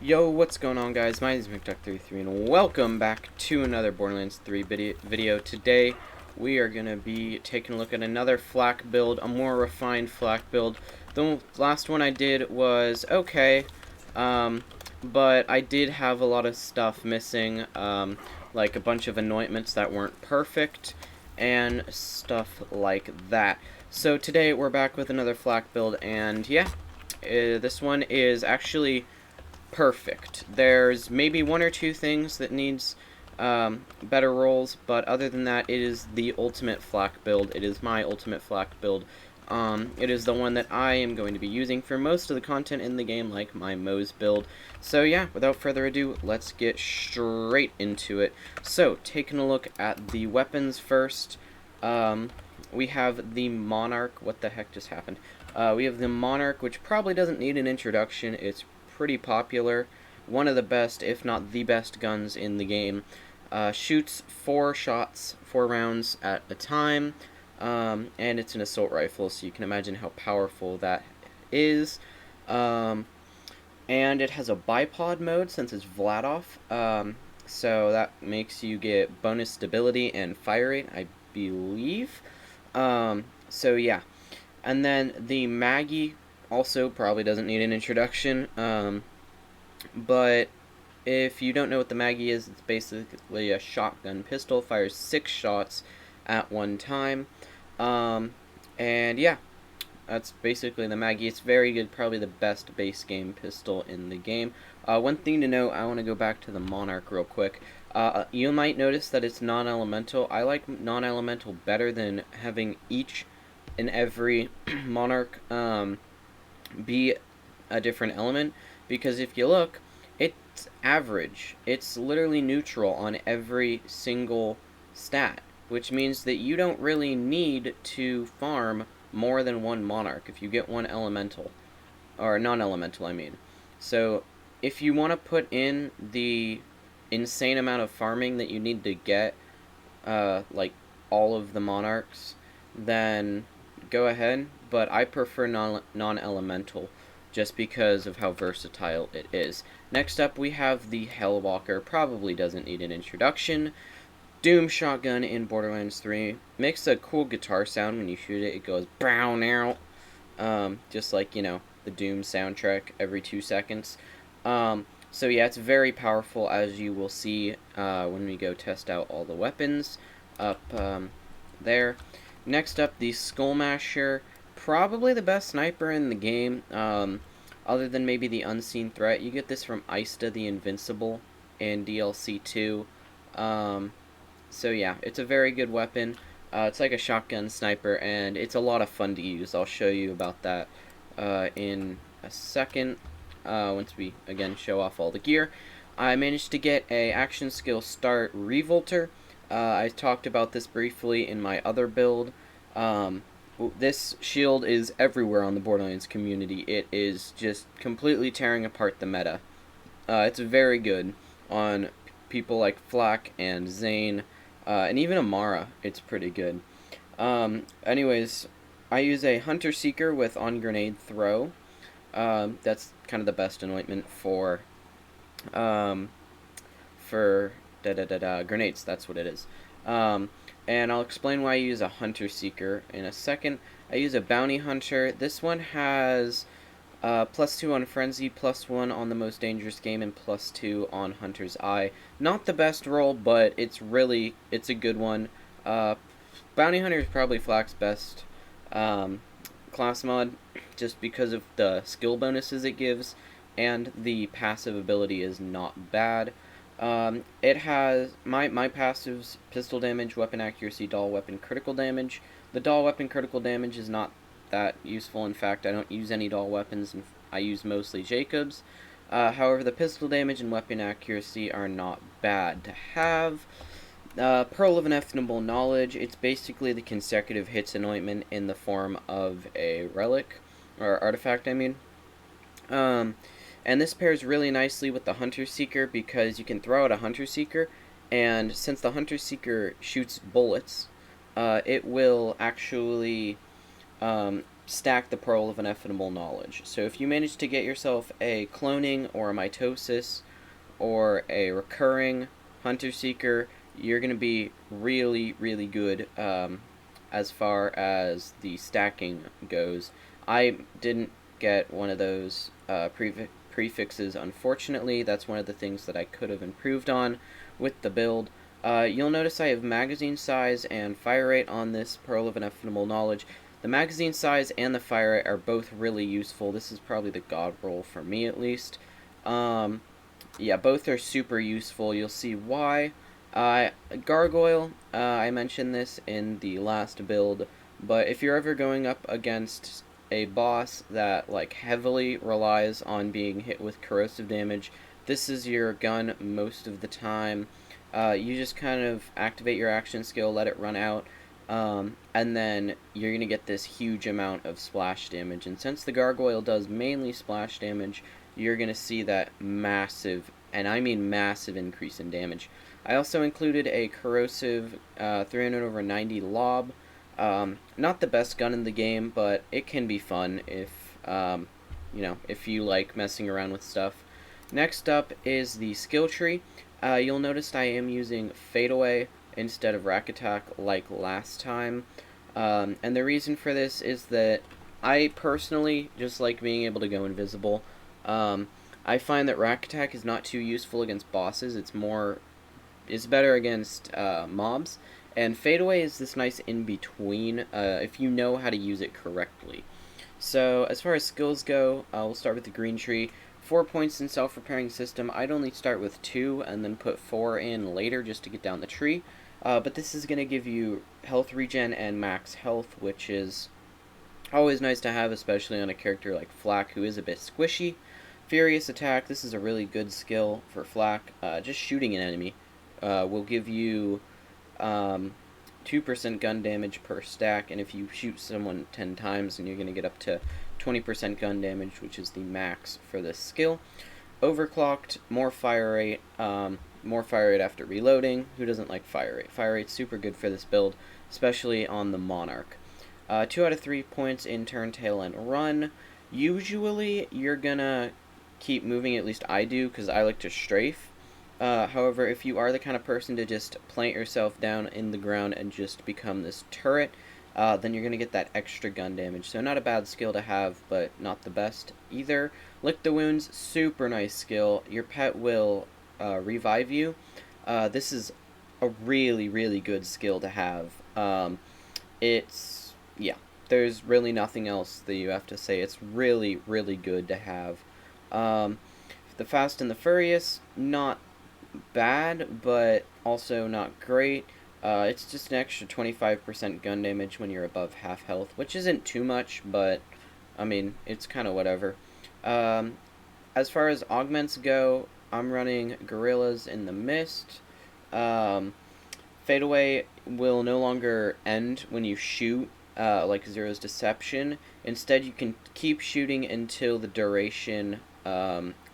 Yo, what's going on, guys? My name is McDuck33 and welcome back to another Borderlands 3 video. Today we are going to be taking a look at another Flak build, a more refined Flak build. The last one I did was okay, but I did have a lot of stuff missing, like a bunch of anointments that weren't perfect and stuff like that. So today we're back with another Flak build, and yeah, this one is actually perfect. There's maybe one or two things that needs better rolls, but other than that, it is the ultimate Flak build. It is my ultimate Flak build. It is the one that I am going to be using for most of the content in the game, like my Moe's build. So yeah, without further ado, let's get straight into it. So, taking a look at the weapons first, we have the Monarch. What the heck just happened? We have the Monarch, which probably doesn't need an introduction. It's pretty popular. One of the best, if not the best, guns in the game. Shoots 4 rounds at a time, and it's an assault rifle, so you can imagine how powerful that is. And it has a bipod mode since it's Vladoff, so that makes you get bonus stability and fire rate, I believe. So yeah. And then the Maggie also probably doesn't need an introduction, but if you don't know what the Maggie is, it's basically a shotgun pistol, fires 6 shots at one time, and yeah, that's basically the Maggie. It's very good, probably the best base game pistol in the game. One thing to note, I want to go back to the Monarch real quick. You might notice that it's non-elemental. I like non-elemental better than having each and every Monarch be a different element, because if you look, it's average. It's literally neutral on every single stat, which means that you don't really need to farm more than one Monarch if you get one elemental, or non-elemental, I mean. So if you want to put in the insane amount of farming that you need to get, like all of the Monarchs, then go ahead, but I prefer non-elemental just because of how versatile it is. Next up, we have the Hellwalker. Probably doesn't need an introduction. Doom shotgun in Borderlands 3 makes a cool guitar sound when you shoot it. It goes brown out, just like, you know, the Doom soundtrack every 2 seconds. So yeah, it's very powerful, as you will see when we go test out all the weapons up there. Next up, the Skullmasher. Probably the best sniper in the game, other than maybe the Unseen Threat. You get this from Ista the Invincible in DLC 2. So yeah, it's a very good weapon. It's like a shotgun sniper, and it's a lot of fun to use. I'll show you about that in a second, once we, again, show off all the gear. I managed to get a action skill start Revolter. I talked about this briefly in my other build. This shield is everywhere on the Borderlands community. It is just completely tearing apart the meta. It's very good on people like Flak and Zane, and even Amara. It's pretty good. Anyways, I use a Hunter Seeker with On Grenade Throw. That's kind of the best anointment for grenades. That's what it is. And I'll explain why I use a Hunter Seeker in a second. I use a Bounty Hunter. This one has +2 on Frenzy, +1 on the Most Dangerous Game, and +2 on Hunter's Eye. Not the best roll, but it's a good one. Bounty Hunter is probably Flak's best class mod, just because of the skill bonuses it gives, and the passive ability is not bad. It has my passives: pistol damage, weapon accuracy, doll weapon critical damage. The doll weapon critical damage is not that useful. In fact, I don't use any doll weapons, and I use mostly Jacobs. However, the pistol damage and weapon accuracy are not bad to have. Pearl of Ineffable Knowledge. It's basically the consecutive hits anointment in the form of a relic, or artifact, I mean. And this pairs really nicely with the Hunter Seeker, because you can throw out a Hunter Seeker, and since the Hunter Seeker shoots bullets, it will actually stack the Pearl of Ineffable Knowledge. So if you manage to get yourself a cloning or a mitosis or a recurring hunter seeker, you're going to be really, really good as far as the stacking goes. I didn't get one of those prefixes, unfortunately. That's one of the things that I could have improved on with the build. You'll notice I have magazine size and fire rate on this Pearl of Ineffable Knowledge. The magazine size and the fire rate are both really useful. This is probably the god roll for me, at least. Yeah, both are super useful. You'll see why. Gargoyle, I mentioned this in the last build, but if you're ever going up against a boss that like heavily relies on being hit with corrosive damage, this is your gun most of the time. You just kind of activate your action skill, let it run out, and then you're going to get this huge amount of splash damage. And since the Gargoyle does mainly splash damage, you're going to see that massive, and I mean massive, increase in damage. I also included a corrosive 300/90 lob. Not the best gun in the game, but it can be fun if if you like messing around with stuff. Next up is the skill tree. You'll notice I am using F4de4way instead of Rack Attack like last time. And the reason for this is that I personally just like being able to go invisible. I find that Rack Attack is not too useful against bosses. It's better against mobs. And F4de4way is this nice in-between if you know how to use it correctly. So as far as skills go, we'll start with the green tree. 4 points in self-repairing system. I'd only start with 2 and then put 4 in later just to get down the tree. But this is going to give you health regen and max health, which is always nice to have, especially on a character like Fl4k, who is a bit squishy. Furious attack. This is a really good skill for Fl4k. Just shooting an enemy will give you 2% gun damage per stack, and if you shoot someone 10 times, then you're going to get up to 20% gun damage, which is the max for this skill. Overclocked, more fire rate after reloading. Who doesn't like fire rate? Fire rate's super good for this build, especially on the Monarch. 2 out of 3 points in turn, tail, and run. Usually, you're gonna keep moving, at least I do, because I like to strafe. However, if you are the kind of person to just plant yourself down in the ground and just become this turret, then you're going to get that extra gun damage. So not a bad skill to have, but not the best either. Lick the Wounds, super nice skill. Your pet will revive you. This is a really, really good skill to have. Yeah, there's really nothing else that you have to say. It's really, really good to have. The Fast and the Furious, not bad, but also not great. It's just an extra 25% gun damage when you're above half health, which isn't too much, but, I mean, it's kind of whatever. As far as augments go, I'm running Gorillas in the Mist. F4de4way will no longer end when you shoot, like Zero's Deception. Instead, you can keep shooting until the duration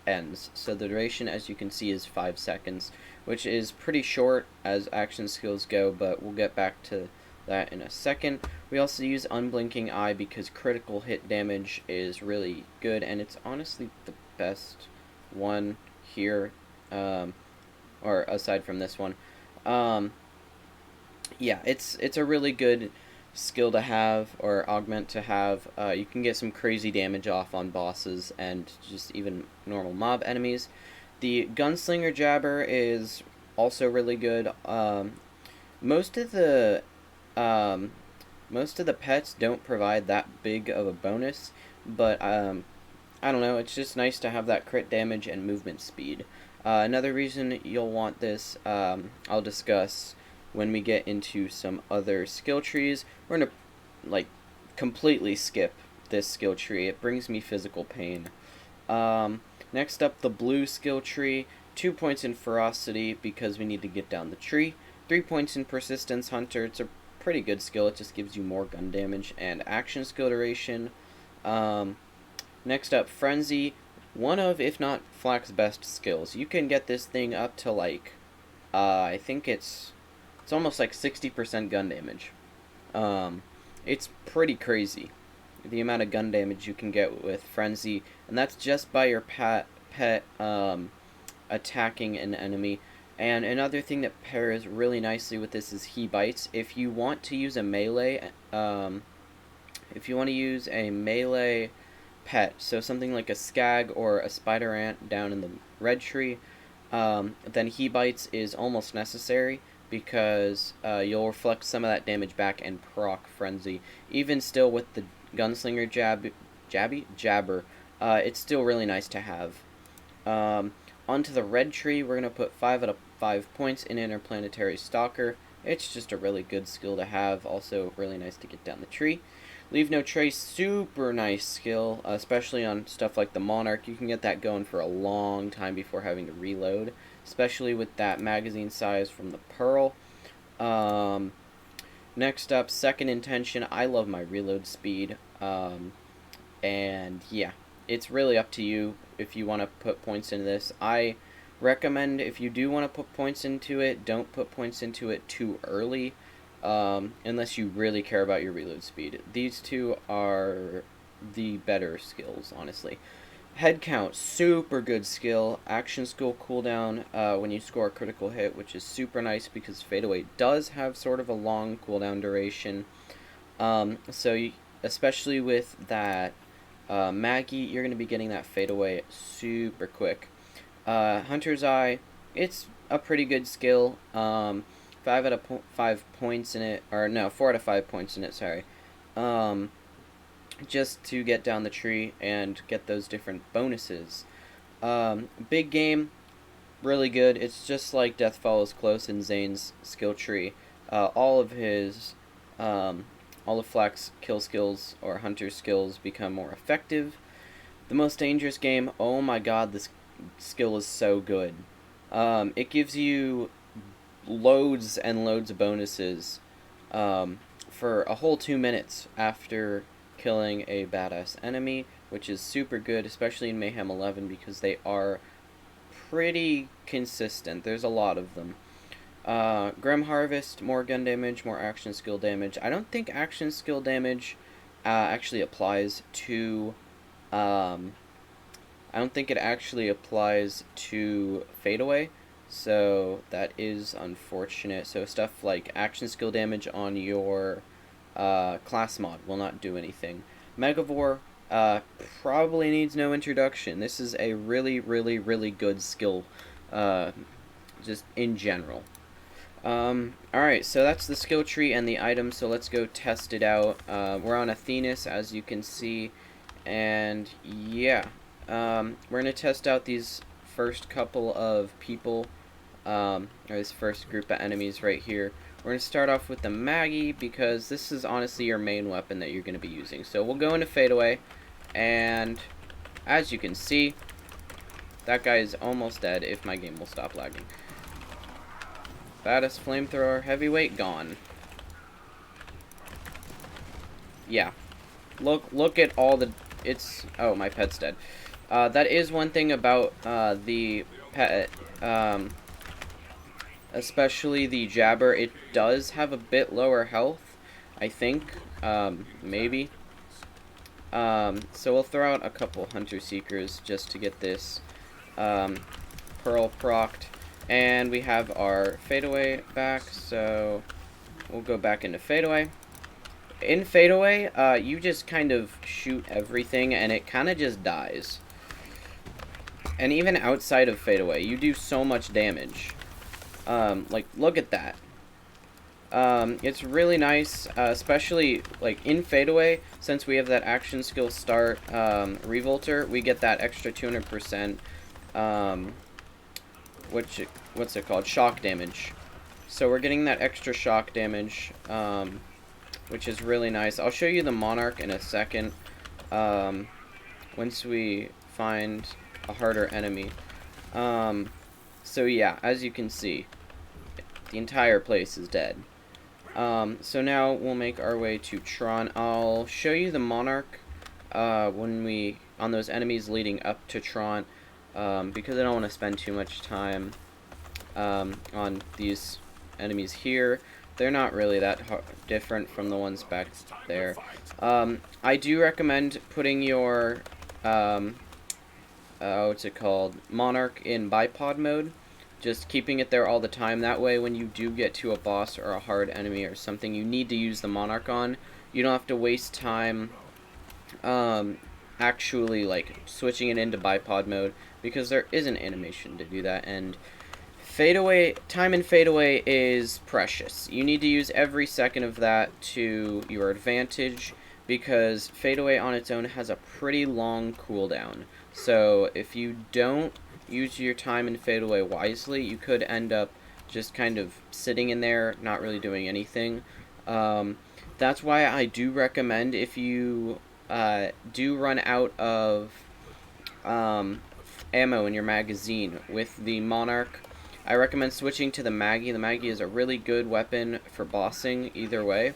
ends. So the duration, as you can see, is 5 seconds, which is pretty short as action skills go, but we'll get back to that in a second. We also use Unblinking Eye because critical hit damage is really good, and it's honestly the best one here, or aside from this one. Yeah, it's a really good skill to have, or augment to have. You can get some crazy damage off on bosses and just even normal mob enemies. The Gunslinger Jabber is also really good. Most of the pets don't provide that big of a bonus, but I don't know, it's just nice to have that crit damage and movement speed. Another reason you'll want this, I'll discuss when we get into some other skill trees. We're going to, like, completely skip this skill tree. It brings me physical pain. Next up, the blue skill tree. 2 points in Ferocity because we need to get down the tree. 3 points in Persistence Hunter. It's a pretty good skill. It just gives you more gun damage and action skill duration. Next up, Frenzy. One of, if not Fl4k's best skills. You can get this thing up to, like, I think it's almost like 60% gun damage. It's pretty crazy. the amount of gun damage you can get with Frenzy, and that's just by your pet attacking an enemy. And another thing that pairs really nicely with this is he bites. If you want to use a melee, pet, so something like a skag or a spider ant down in the red tree, then he bites is almost necessary because you'll reflect some of that damage back and proc Frenzy. Even still with the gunslinger jabber, it's still really nice to have. Onto the red tree, we're going to put 5 out of 5 points in Interplanetary Stalker. It's just a really good skill to have, also really nice to get down the tree. Leave No Trace, super nice skill, especially on stuff like the Monarch. You can get that going for a long time before having to reload, especially with that magazine size from the Pearl. Next up, Second Intention. I love my reload speed, and yeah, it's really up to you if you want to put points into this. I recommend, if you do want to put points into it, don't put points into it too early, unless you really care about your reload speed. These two are the better skills, honestly. Head count, super good skill. Action skill cooldown when you score a critical hit, which is super nice because Fadeaway does have sort of a long cooldown duration. Especially with that Maggie, you're going to be getting that Fadeaway super quick. Hunter's Eye, it's a pretty good skill. 5 out of 5 points in it, or no, 4 out of 5 points in it, sorry. Just to get down the tree and get those different bonuses. Big Game, really good. It's just like Death Follows Close in Zane's skill tree. All of Flak's kill skills or hunter skills become more effective. The Most Dangerous Game, oh my god, this skill is so good. It gives you loads and loads of bonuses for a whole 2 minutes after killing a badass enemy, which is super good, especially in Mayhem 11 because they are pretty consistent. There's a lot of them. Grim Harvest, more gun damage, more action skill damage. I don't think action skill damage actually applies to I don't think it actually applies to Fadeaway, so that is unfortunate. So stuff like action skill damage on your class mod will not do anything. Megavore probably needs no introduction. This is a really, really, really good skill, just in general. Alright, so that's the skill tree and the items, so let's go test it out. We're on Athenas, as you can see, and yeah, we're going to test out these first couple of people, or this first group of enemies right here. We're going to start off with the Maggie, because this is honestly your main weapon that you're going to be using. So we'll go into Fadeaway, and as you can see, that guy is almost dead if my game will stop lagging. Baddest Flamethrower, heavyweight, gone. Yeah. Look at all the... Oh, my pet's dead. That is one thing about the pet, especially the Jabber. It does have a bit lower health, I think, maybe. So we'll throw out a couple Hunter Seekers just to get this Pearl procced. And we have our Fadeaway back, so we'll go back into Fadeaway. In Fadeaway, you just kind of shoot everything, and it kind of just dies. And even outside of Fadeaway, you do so much damage. Like, look at that. It's really nice, especially, like, in Fadeaway, since we have that action skill start, Revolter, we get that extra 200%, what's it called? Shock damage. So we're getting that extra shock damage, which is really nice. I'll show you the Monarch in a second, once we find a harder enemy. So yeah, as you can see, the entire place is dead. So now we'll make our way to Tron. I'll show you the Monarch on those enemies leading up to Tron, because I don't want to spend too much time on these enemies here. they're not really that different from the ones back there. I do recommend putting your, what's it called, Monarch in bipod mode. Just keeping it there all the time. That way when you do get to a boss or a hard enemy or something you need to use the Monarch on, you don't have to waste time actually like switching it into bipod mode, because there is an animation to do that, and time in fadeaway is precious. You need to use every second of that to your advantage, because fadeaway on its own has a pretty long cooldown. So if you don't use your time in fadeaway wisely, you could end up just kind of sitting in there, not really doing anything. That's why I do recommend, if you do run out of ammo in your magazine with the Monarch, I recommend switching to the Maggie. The Maggie is a really good weapon for bossing either way.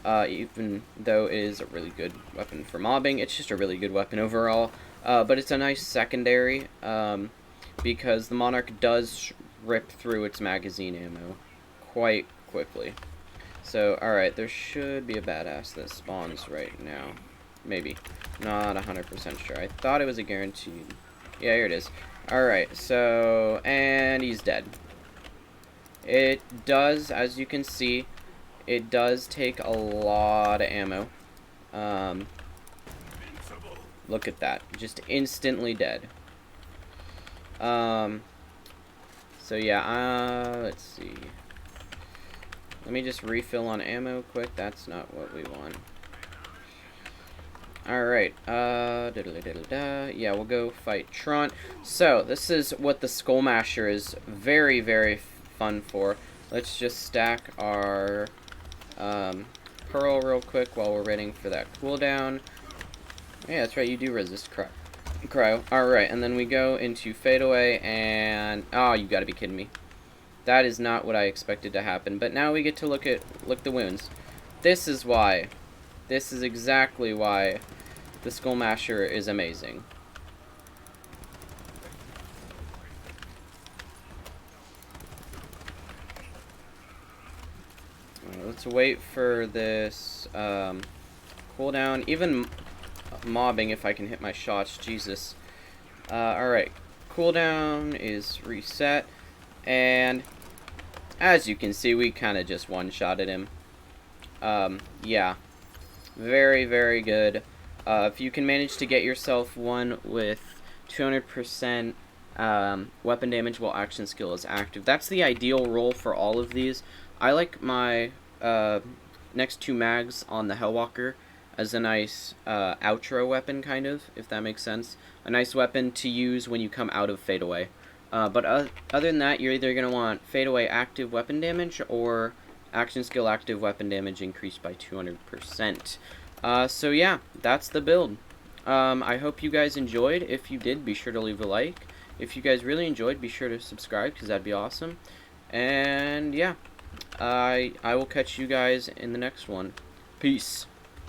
Even though it is a really good weapon for mobbing, it's just a really good weapon overall. But it's a nice secondary, because the Monarch does rip through its magazine ammo quite quickly. So, alright, there should be a badass that spawns right now. Maybe. Not 100% sure. I thought it was a guaranteed. Yeah, here it is. Alright, so, and he's dead. It does, as you can see, it does take a lot of ammo. Look at that. Just instantly dead. So yeah, let's see. Let me just refill on ammo quick. That's not what we want. Alright, yeah, we'll go fight Tron. So, this is what the Skull Masher is very, very fun for. Let's just stack our Pearl real quick while we're waiting for that cooldown. Yeah, that's right, you do resist cryo. Alright, and then we go into fadeaway, and oh, you gotta be kidding me. That is not what I expected to happen. But now we get to look the wounds. This is why. This is exactly why the Skull Masher is amazing. Alright, let's wait for this cooldown. Even mobbing, if I can hit my shots. Jesus. Alright. Cooldown is reset. And as you can see, we kind of just one-shotted him. Yeah. Very, very good. If you can manage to get yourself one with 200% weapon damage while action skill is active, that's the ideal roll for all of these. I like my next two mags on the Hellwalker as a nice outro weapon, kind of, if that makes sense. A nice weapon to use when you come out of fadeaway. But other than that, you're either going to want fadeaway active weapon damage or action skill active weapon damage increased by 200%. So yeah, that's the build. I hope you guys enjoyed. If you did, be sure to leave a like. If you guys really enjoyed, be sure to subscribe, because that'd be awesome. And yeah, I will catch you guys in the next one. Peace.